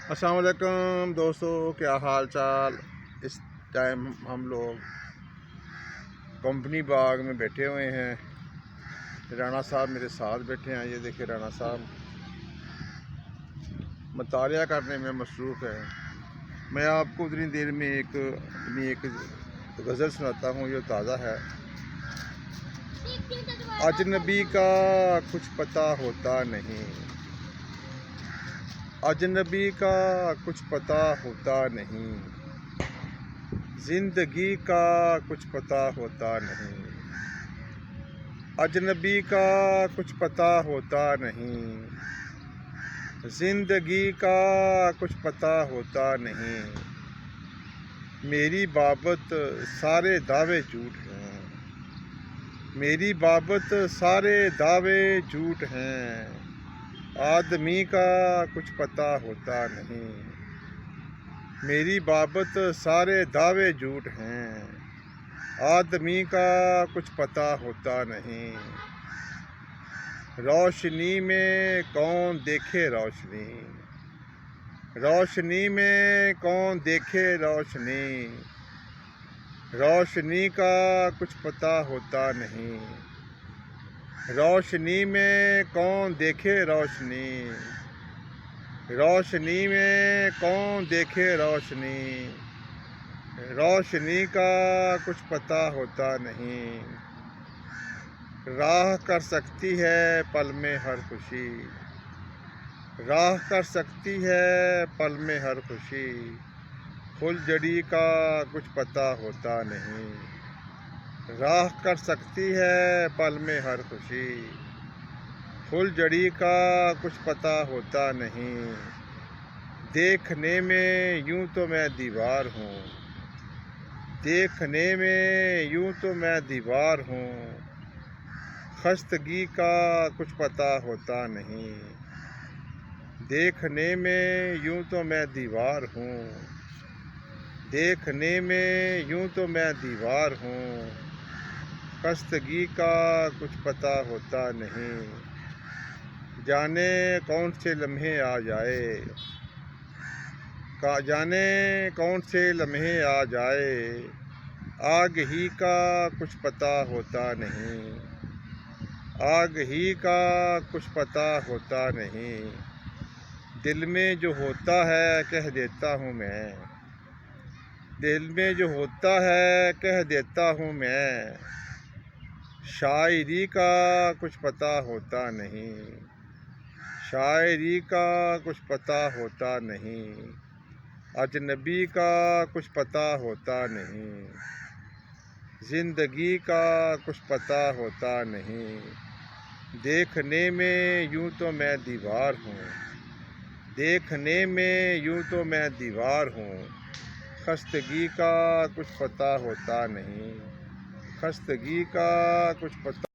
السلام علیکم دوستو، کیا حال چال؟ اس ٹائم ہم لوگ کمپنی باغ میں بیٹھے ہوئے ہیں۔ رانا صاحب میرے ساتھ بیٹھے ہیں۔ یہ دیکھیں رانا صاحب مطالعہ کرنے میں مصروف ہے۔ میں آپ کو اتنی دیر میں ایک غزل سناتا ہوں جو تازہ ہے۔ اجنبی کا کچھ پتہ ہوتا نہیں، اجنبی کا کچھ پتہ ہوتا نہیں، زندگی کا کچھ پتہ ہوتا نہیں، اجنبی کا کچھ پتہ ہوتا نہیں، زندگی کا کچھ پتہ ہوتا نہیں۔ میری بابت سارے دعوے جھوٹ ہیں، میری بابت سارے دعوے جھوٹ ہیں، آدمی کا کچھ پتہ ہوتا نہیں۔ میری بابت سارے دعوے جھوٹ ہیں، آدمی کا کچھ پتہ ہوتا نہیں۔ روشنی میں کون دیکھے روشنی، روشنی میں کون دیکھے روشنی، روشنی کا کچھ پتہ ہوتا نہیں۔ روشنی میں کون دیکھے روشنی، روشنی میں کون دیکھے روشنی، روشنی کا کچھ پتہ ہوتا نہیں۔ راہ کر سکتی ہے پل میں ہر خوشی، راہ کر سکتی ہے پل میں ہر خوشی، پھلجھڑی کا کچھ پتہ ہوتا نہیں۔ راہ کر سکتی ہے پل میں ہر خوشی، پھلجھڑی کا کچھ پتہ ہوتا نہیں۔ دیکھنے میں یوں تو میں دیوار ہوں، دیکھنے میں یوں تو میں دیوار ہوں، خستگی کا کچھ پتہ ہوتا نہیں۔ دیکھنے میں یوں تو میں دیوار ہوں، دیکھنے میں یوں تو میں دیوار ہوں، خستگی کا کچھ پتہ ہوتا نہیں۔ جانے کون سے لمحے آ جائے، جانے کون سے لمحے آ جائے، آگ ہی کا کچھ پتہ ہوتا نہیں، آگ ہی کا کچھ پتہ ہوتا نہیں۔ دل میں جو ہوتا ہے کہہ دیتا ہوں میں، دل میں جو ہوتا ہے کہہ دیتا ہوں میں، شاعری کا کچھ پتہ ہوتا نہیں، شاعری کا کچھ پتہ ہوتا نہیں، اجنبی کا کچھ پتہ ہوتا نہیں، زندگی کا کچھ پتہ ہوتا نہیں۔ دیکھنے میں یوں تو میں دیوار ہوں، دیکھنے میں یوں تو میں دیوار ہوں، خستگی کا کچھ پتہ ہوتا نہیں، خستگی کا کچھ پتہ